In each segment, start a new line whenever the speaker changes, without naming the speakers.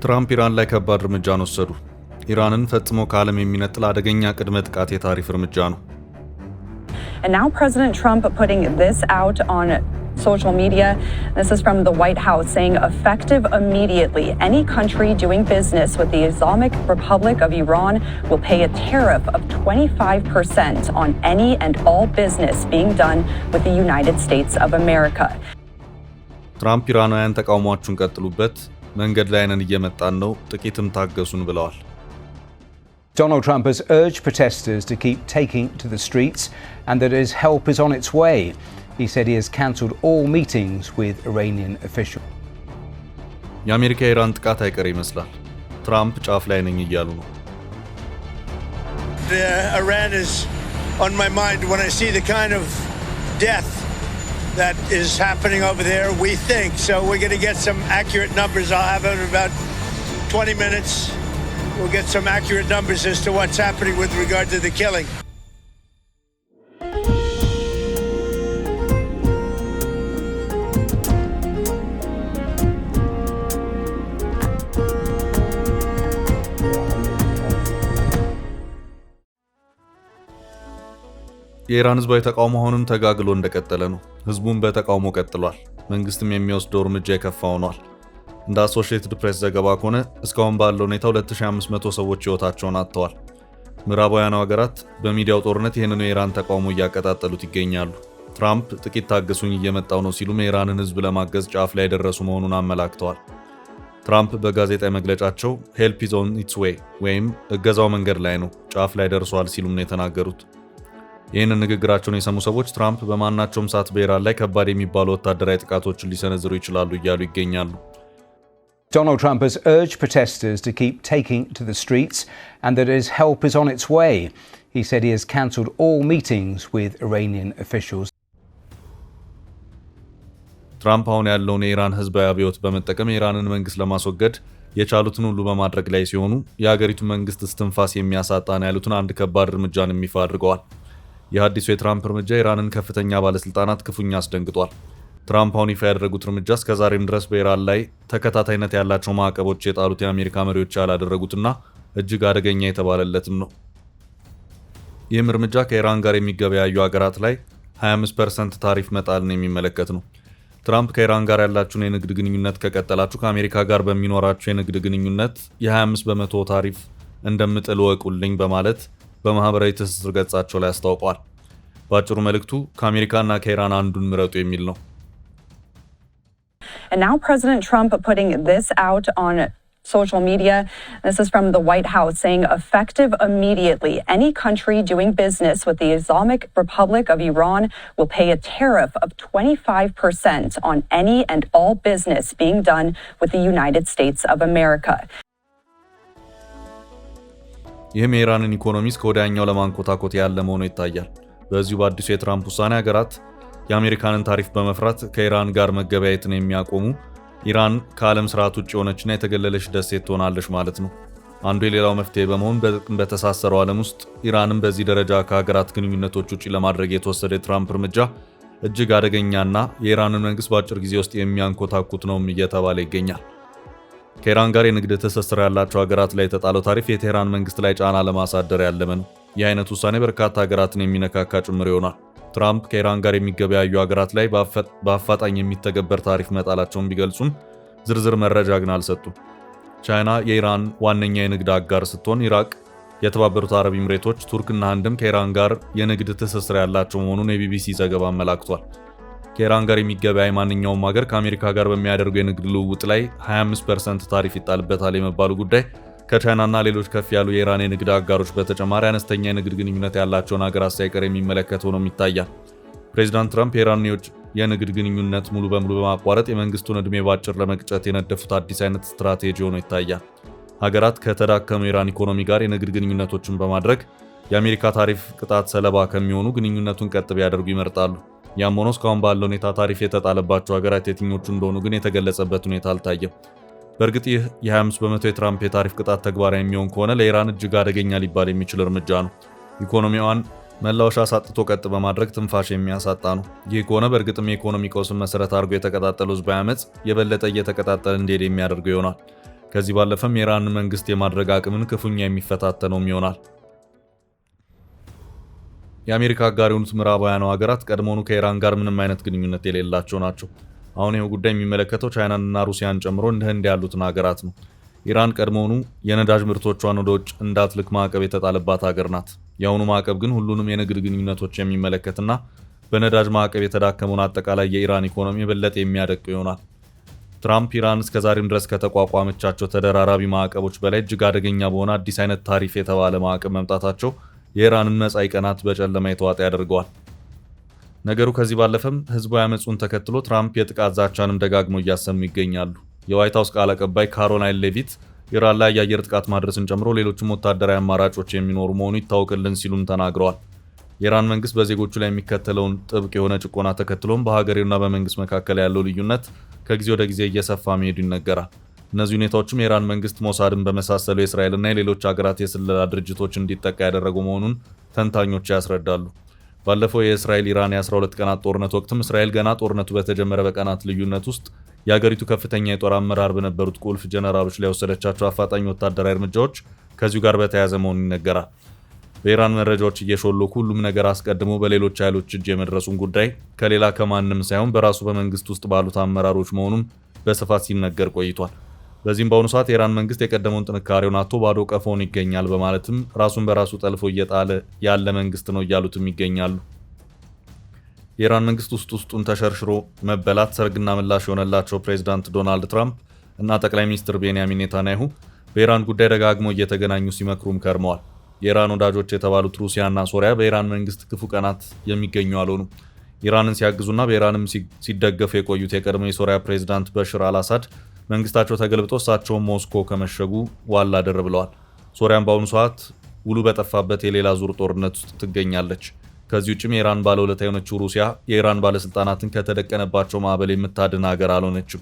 ትራምፕ ኢራን ላይ ከባድ እርምጃን ወሰዱ። ኢራንን ፈጽሞ ከዓለም የሚነጥል አደገኛ ቅድመ ጥቃት የታሪፍ እርምጃ ነው።
And now President Trump putting this out on social media. This is from the White House saying effective immediately. Any country doing business with the Islamic Republic of Iran will pay a tariff of 25% on any and all business being done with the United States of America.
ትራምፕ ኢራናውያን ተቃውሟቸውን ቀጥሉበት፣ መንገድ ላይ ነን እየመጣን ነው፣ ጥቂትም ታገሱን ብለዋል።
Donald Trump has urged protesters to keep taking to the streets and that his help is on its way. He said he has cancelled all meetings with Iranian officials.
የአሜሪካ ኢራን ጥቃት አይቀር ይመስላል። ትራምፕ ጫፍ ላይ ነኝ እያሉ ነው።
Iran is on my mind when I see the kind of death that is happening over there, we think. So we're going to get some accurate numbers. I'll have it in about 20 minutes. We'll get some accurate numbers as to what's happening with regard to the killing.
የኢራን ህዝባዊ ተቃውሞ አሁንም ተጋግሎ እንደቀጠለ ነው። ህዝቡም በተቃውሞ ቀጥሏል። መንግስትም የሚወስደው እርምጃ የከፋ ሆኗል። እንደ አሶሺየትድ ፕሬስ ዘገባ ከሆነ እስካሁን ባለው ሁኔታ 2500 ሰዎች ህይወታቸውን አጥተዋል። ምዕራባውያኑ ሀገራት በሚዲያው ጦርነት ይህንን የኢራን ተቃውሞ እያቀጣጠሉት ይገኛሉ። ትራምፕ ጥቂት ታገሱኝ እየመጣው ነው ሲሉም የኢራንን ህዝብ ለማገዝ ጫፍ ላይ የደረሱ መሆኑን አመላክተዋል። ትራምፕ በጋዜጣዊ መግለጫቸው ሄልፕ ኢዝ ኦን ኢትስ ዌይ ወይም እገዛው መንገድ ላይ ነው፣ ጫፍ ላይ ደርሷል ሲሉም ነው የተናገሩት። ይህንን ንግግራቸውን የሰሙ ሰዎች ትራምፕ በማናቸውም ሰዓት በኢራን ላይ ከባድ የሚባሉ ወታደራዊ ጥቃቶችን ሊሰነዝሩ ይችላሉ እያሉ ይገኛሉ።
Donald Trump has urged protesters to keep taking to the streets and that his help is on its way. He said he has cancelled all meetings with Iranian officials.
ትራምፕ አሁን ያለውን የኢራን ህዝባዊ አብዮት በመጠቀም የኢራንን መንግስት ለማስወገድ የቻሉትን ሁሉ በማድረግ ላይ ሲሆኑ የሀገሪቱን መንግስት እስትንፋስ የሚያሳጣን ያሉትን አንድ ከባድ እርምጃን ይፋ አድርገዋል። የአዲሱ የትራምፕ እርምጃ ኢራንን ከፍተኛ ባለስልጣናት ክፉኛ አስደንግጧል። ትራምፕ አሁን ይፋ ያደረጉት እርምጃ እስከዛሬም ድረስ በኢራን ላይ ተከታታይነት ያላቸው ማዕቀቦች የጣሉት የአሜሪካ መሪዎች ያላደረጉትና እጅግ አደገኛ የተባለለትም ነው። ይህም እርምጃ ከኢራን ጋር የሚገበያዩ ሀገራት ላይ 25% ታሪፍ መጣልን የሚመለከት ነው። ትራምፕ ከኢራን ጋር ያላችሁን የንግድ ግንኙነት ከቀጠላችሁ ከአሜሪካ ጋር በሚኖራችሁ የንግድ ግንኙነት የ25% ታሪፍ እንደምጥል ወቁልኝ በማለት በማህበራዊ ትስስር ገጻቸው ላይ አስታውቀዋል። በአጭሩ መልእክቱ ከአሜሪካና ከኢራን አንዱን ምረጡ የሚል ነው።
And now President Trump putting this out on social media. This is from the White House saying effective immediately. Any country doing business with the Islamic Republic of Iran will pay a tariff of 25% on any and all business being done with the United States of America.
ይህም የኢራንን ኢኮኖሚ እስከ ወዲያኛው ለማንኮታኮት ያለ መሆኑ ይታያል። በዚሁ በአዲሱ የትራምፕ ውሳኔ ሀገራት የአሜሪካንን ታሪፍ በመፍራት ከኢራን ጋር መገበያየትን የሚያቆሙ ኢራን ከዓለም ስርዓት ውጭ የሆነችና የተገለለች ደሴት ትሆናለች ማለት ነው። አንዱ የሌላው መፍትሄ በመሆን በተሳሰረው ዓለም ውስጥ ኢራንን በዚህ ደረጃ ከሀገራት ግንኙነቶች ውጭ ለማድረግ የተወሰደ የትራምፕ እርምጃ እጅግ አደገኛና የኢራንን መንግስት በአጭር ጊዜ ውስጥ የሚያንኮታኩት ነውም እየተባለ ይገኛል። ከኢራን ጋር የንግድ ትስስር ያላቸው ሀገራት ላይ የተጣለው ታሪፍ የቴህራን መንግስት ላይ ጫና ለማሳደር ያለመ ነው። ይህ አይነት ውሳኔ በርካታ ሀገራትን የሚነካካ ጭምር ይሆናል። ትራምፕ ከኢራን ጋር የሚገበያዩ ሀገራት ላይ በአፋጣኝ የሚተገበር ታሪፍ መጣላቸውን ቢገልጹም ዝርዝር መረጃ ግን አልሰጡም። ቻይና የኢራን ዋነኛ የንግድ አጋር ስትሆን ኢራቅ፣ የተባበሩት አረብ ኤምሬቶች፣ ቱርክና ህንድም ከኢራን ጋር የንግድ ትስስር ያላቸው መሆኑን የቢቢሲ ዘገባ አመላክቷል። ከኢራን ጋር የሚገበያይ ማንኛውም ሀገር ከአሜሪካ ጋር በሚያደርጉ የንግድ ልውውጥ ላይ 25% ታሪፍ ይጣልበታል የመባሉ ጉዳይ ከቻይናና ሌሎች ከፍ ያሉ የኢራን የንግድ አጋሮች በተጨማሪ አነስተኛ የንግድ ግንኙነት ያላቸውን ሀገራት ሳይቀር የሚመለከት ሆኖም ይታያል። ፕሬዚዳንት ትራምፕ የኢራን የንግድ ግንኙነት ሙሉ በሙሉ በማቋረጥ የመንግስቱን ዕድሜ ባጭር ለመቅጨት የነደፉት አዲስ አይነት ስትራቴጂ ሆኖ ይታያል። ሀገራት ከተዳከመው የኢራን ኢኮኖሚ ጋር የንግድ ግንኙነቶችን በማድረግ የአሜሪካ ታሪፍ ቅጣት ሰለባ ከሚሆኑ ግንኙነቱን ቀጥ ቢያደርጉ ይመርጣሉ። ያም ሆኖ እስካሁን ባለው ሁኔታ ታሪፍ የተጣለባቸው ሀገራት የትኞቹ እንደሆኑ ግን የተገለጸበት ሁኔታ አልታየም። በእርግጥ ይህ የ25% የትራምፕ የታሪፍ ቅጣት ተግባራዊ የሚሆን ከሆነ ለኢራን እጅግ አደገኛ ሊባል የሚችል እርምጃ ነው። ኢኮኖሚዋን መላወሻ ሳጥቶ ቀጥ በማድረግ ትንፋሽ የሚያሳጣ ነው። ይህ ከሆነ በእርግጥም የኢኮኖሚ ቀውስን መሰረት አድርጎ የተቀጣጠለው ህዝባዊ አመጽ የበለጠ እየተቀጣጠለ እንዲሄድ የሚያደርገው ይሆናል። ከዚህ ባለፈም የኢራን መንግስት የማድረግ አቅምን ክፉኛ የሚፈታተነውም ይሆናል። የአሜሪካ አጋር የሆኑት ምዕራባውያኑ ሀገራት ቀድሞውኑ ከኢራን ጋር ምንም አይነት ግንኙነት የሌላቸው ናቸው። አሁን ይህ ጉዳይ የሚመለከተው ቻይናንና ሩሲያን ጨምሮ እንደ ህንድ ያሉትን ሀገራት ነው። ኢራን ቀድሞውኑ የነዳጅ ምርቶቿን ወደ ውጭ እንዳትልክ ማዕቀብ የተጣለባት ሀገር ናት። የአሁኑ ማዕቀብ ግን ሁሉንም የንግድ ግንኙነቶች የሚመለከትና በነዳጅ ማዕቀብ የተዳከመውን አጠቃላይ የኢራን ኢኮኖሚ የበለጠ የሚያደቀው ይሆናል። ትራምፕ ኢራን እስከዛሬም ድረስ ከተቋቋመቻቸው ተደራራቢ ማዕቀቦች በላይ እጅግ አደገኛ በሆነ አዲስ አይነት ታሪፍ የተባለ ማዕቀብ መምጣታቸው የኢራንን መጻኢ ቀናት በጨለማ የተዋጠ ያደርገዋል። ነገሩ ከዚህ ባለፈም ህዝባዊ አመጹን ተከትሎ ትራምፕ የጥቃት ዛቻንም ደጋግመው እያሰሙ ይገኛሉ። የዋይት ሃውስ ቃል አቀባይ ካሮላይን ሌቪት ኢራን ላይ የአየር ጥቃት ማድረስን ጨምሮ ሌሎችም ወታደራዊ አማራጮች የሚኖሩ መሆኑ ይታወቅልን ሲሉም ተናግረዋል። የኢራን መንግስት በዜጎቹ ላይ የሚከተለውን ጥብቅ የሆነ ጭቆና ተከትሎም በሀገሬውና በመንግስት መካከል ያለው ልዩነት ከጊዜ ወደ ጊዜ እየሰፋ መሄዱ ይነገራል። እነዚህ ሁኔታዎችም የኢራን መንግስት ሞሳድን በመሳሰሉ የእስራኤልና የሌሎች ሀገራት የስለላ ድርጅቶች እንዲጠቃ ያደረጉ መሆኑን ተንታኞች ያስረዳሉ። ባለፈው የእስራኤል ኢራን የ12 ቀናት ጦርነት ወቅትም እስራኤል ገና ጦርነቱ በተጀመረ በቀናት ልዩነት ውስጥ የሀገሪቱ ከፍተኛ የጦር አመራር በነበሩት ቁልፍ ጀነራሎች ላይ የወሰደቻቸው አፋጣኝ ወታደራዊ እርምጃዎች ከዚሁ ጋር በተያያዘ መሆኑ ይነገራል። በኢራን መረጃዎች እየሾለኩ ሁሉም ነገር አስቀድሞ በሌሎች ኃይሎች እጅ የመድረሱን ጉዳይ ከሌላ ከማንም ሳይሆን በራሱ በመንግስት ውስጥ ባሉት አመራሮች መሆኑም በስፋት ሲነገር ቆይቷል። በዚህም በአሁኑ ሰዓት የኢራን መንግስት የቀደመውን ጥንካሬውን አጥቶ ባዶ ቀፎን ይገኛል በማለትም ራሱን በራሱ ጠልፎ እየጣለ ያለ መንግስት ነው እያሉትም ይገኛሉ። የኢራን መንግስት ውስጡን ተሸርሽሮ መበላት ሰርግና ምላሽ የሆነላቸው ፕሬዚዳንት ዶናልድ ትራምፕ እና ጠቅላይ ሚኒስትር ቤንያሚን ኔታንያሁ በኢራን ጉዳይ ደጋግመው እየተገናኙ ሲመክሩም ከርመዋል። የኢራን ወዳጆች የተባሉት ሩሲያና ሶሪያ በኢራን መንግስት ክፉ ቀናት የሚገኙ አልሆኑም። ኢራንን ሲያግዙና በኢራንም ሲደገፉ የቆዩት የቀድሞ የሶሪያ ፕሬዚዳንት በሽር አልአሳድ መንግስታቸው ተገልብጦ እሳቸውን ሞስኮ ከመሸጉ ዋላ ደር ብለዋል። ሶሪያን በአሁኑ ሰዓት ውሉ በጠፋበት የሌላ ዙር ጦርነት ውስጥ ትገኛለች። ከዚህ ውጭም የኢራን ባለውለታ የሆነችው ሩሲያ የኢራን ባለስልጣናትን ከተደቀነባቸው ማዕበል የምታድን ሀገር አልሆነችም።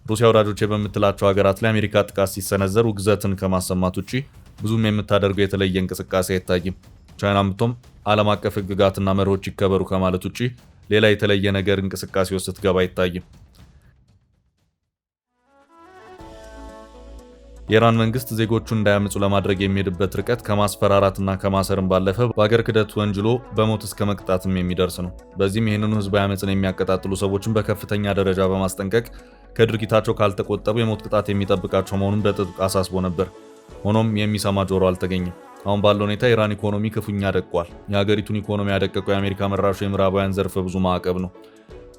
ሩሲያ ወዳጆቼ በምትላቸው ሀገራት ላይ አሜሪካ ጥቃት ሲሰነዘር ውግዘትን ከማሰማት ውጭ ብዙም የምታደርገው የተለየ እንቅስቃሴ አይታይም። ቻይናም ብትሆን ዓለም አቀፍ ህግጋትና መርሆች ይከበሩ ከማለት ውጭ ሌላ የተለየ ነገር እንቅስቃሴ ውስጥ ስትገባ አይታይም። የኢራን መንግስት ዜጎቹን እንዳያምፁ ለማድረግ የሚሄድበት ርቀት ከማስፈራራትና ከማሰርም ባለፈ በአገር ክደት ወንጅሎ በሞት እስከ መቅጣትም የሚደርስ ነው። በዚህም ይህንኑ ህዝባዊ አመፅን የሚያቀጣጥሉ ሰዎችን በከፍተኛ ደረጃ በማስጠንቀቅ ከድርጊታቸው ካልተቆጠቡ የሞት ቅጣት የሚጠብቃቸው መሆኑን በጥብቅ አሳስቦ ነበር። ሆኖም የሚሰማ ጆሮ አልተገኘም። አሁን ባለው ሁኔታ የኢራን ኢኮኖሚ ክፉኛ ደቋል። የሀገሪቱን ኢኮኖሚ ያደቀቀው የአሜሪካ መራሹ የምዕራባውያን ዘርፈ ብዙ ማዕቀብ ነው።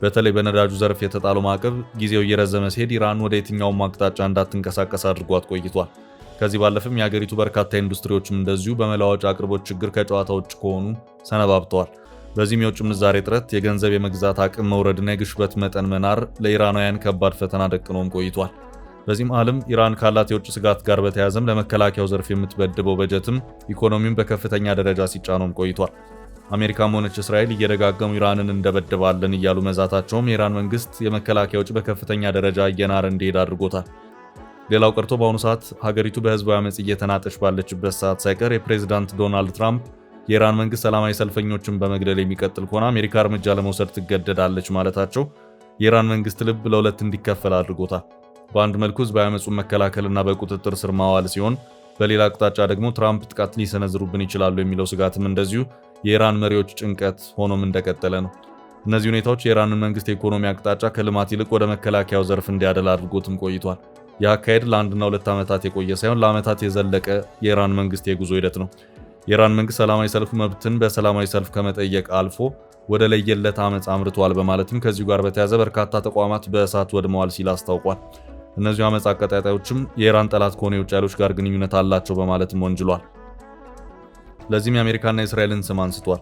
በተለይ በነዳጁ ዘርፍ የተጣለው ማዕቀብ ጊዜው እየረዘመ ሲሄድ ኢራን ወደ የትኛውም አቅጣጫ እንዳትንቀሳቀስ አድርጓት ቆይቷል። ከዚህ ባለፈም የሀገሪቱ በርካታ ኢንዱስትሪዎችም እንደዚሁ በመለዋወጫ አቅርቦት ችግር ከጨዋታ ውጭ ከሆኑ ሰነባብተዋል። በዚህም የውጭ ምንዛሬ እጥረት፣ የገንዘብ የመግዛት አቅም መውረድና የግሽበት መጠን መናር ለኢራናውያን ከባድ ፈተና ደቅኖም ቆይቷል። በዚህም ዓለም ኢራን ካላት የውጭ ስጋት ጋር በተያያዘም ለመከላከያው ዘርፍ የምትበድበው በጀትም ኢኮኖሚውን በከፍተኛ ደረጃ ሲጫኖም ቆይቷል። አሜሪካም ሆነች እስራኤል እየደጋገሙ ኢራንን እንደበደባለን እያሉ መዛታቸውም የኢራን መንግስት የመከላከያ ወጪ በከፍተኛ ደረጃ እየናረ እንዲሄድ አድርጎታል። ሌላው ቀርቶ በአሁኑ ሰዓት ሀገሪቱ በህዝባዊ አመጽ እየተናጠች ባለችበት ሰዓት ሳይቀር የፕሬዚዳንት ዶናልድ ትራምፕ የኢራን መንግስት ሰላማዊ ሰልፈኞችን በመግደል የሚቀጥል ከሆነ አሜሪካ እርምጃ ለመውሰድ ትገደዳለች ማለታቸው የኢራን መንግስት ልብ ለሁለት እንዲከፈል አድርጎታል። በአንድ መልኩ ህዝባዊ አመጹን መከላከልና በቁጥጥር ስር ማዋል ሲሆን፣ በሌላ አቅጣጫ ደግሞ ትራምፕ ጥቃት ሊሰነዝሩብን ይችላሉ የሚለው ስጋትም እንደዚሁ የኢራን መሪዎች ጭንቀት ሆኖም እንደቀጠለ ነው። እነዚህ ሁኔታዎች የኢራንን መንግስት የኢኮኖሚ አቅጣጫ ከልማት ይልቅ ወደ መከላከያው ዘርፍ እንዲያደላ አድርጎትም ቆይቷል። ይህ አካሄድ ለአንድና ሁለት ዓመታት የቆየ ሳይሆን ለዓመታት የዘለቀ የኢራን መንግስት የጉዞ ሂደት ነው። የኢራን መንግስት ሰላማዊ ሰልፍ መብትን በሰላማዊ ሰልፍ ከመጠየቅ አልፎ ወደ ለየለት አመጽ አምርቷል በማለትም ከዚሁ ጋር በተያያዘ በርካታ ተቋማት በእሳት ወድመዋል ሲል አስታውቋል። እነዚሁ አመጽ አቀጣጣዮችም የኢራን ጠላት ከሆኑ የውጭ ኃይሎች ጋር ግንኙነት አላቸው በማለትም ወንጅሏል። ለዚህም የአሜሪካና የእስራኤልን ስም አንስቷል።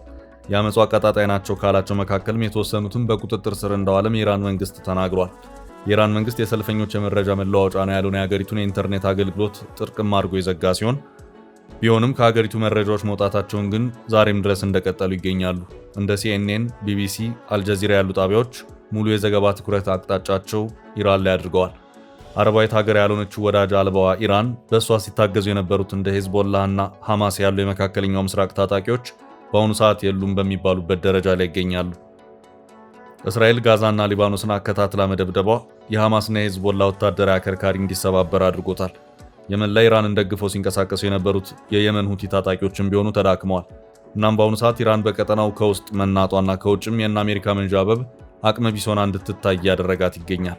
የአመጹ አቀጣጣይ ናቸው ካላቸው መካከልም የተወሰኑትም በቁጥጥር ስር እንደዋለም የኢራን መንግስት ተናግሯል። የኢራን መንግስት የሰልፈኞች የመረጃ መለዋወጫ ነው ያለውን የሀገሪቱን የኢንተርኔት አገልግሎት ጥርቅም አድርጎ የዘጋ ሲሆን ቢሆንም ከሀገሪቱ መረጃዎች መውጣታቸውን ግን ዛሬም ድረስ እንደቀጠሉ ይገኛሉ። እንደ ሲኤንኤን፣ ቢቢሲ፣ አልጀዚራ ያሉ ጣቢያዎች ሙሉ የዘገባ ትኩረት አቅጣጫቸው ኢራን ላይ አድርገዋል። አረባዊት ሀገር ያልሆነችው ወዳጅ አልባዋ ኢራን በእሷ ሲታገዙ የነበሩት እንደ ሄዝቦላህና ሐማስ ያሉ የመካከለኛው ምስራቅ ታጣቂዎች በአሁኑ ሰዓት የሉም በሚባሉበት ደረጃ ላይ ይገኛሉ። እስራኤል ጋዛና ሊባኖስን አከታትላ መደብደቧ የሐማስና የሂዝቦላ ወታደራዊ አከርካሪ እንዲሰባበር አድርጎታል። የመን ላይ ኢራንን ደግፈው ሲንቀሳቀሱ የነበሩት የየመን ሁቲ ታጣቂዎችም ቢሆኑ ተዳክመዋል። እናም በአሁኑ ሰዓት ኢራን በቀጠናው ከውስጥ መናጧና ከውጭም የእነ አሜሪካ መንዣበብ አቅመ ቢስ ሆና እንድትታይ ያደረጋት ይገኛል።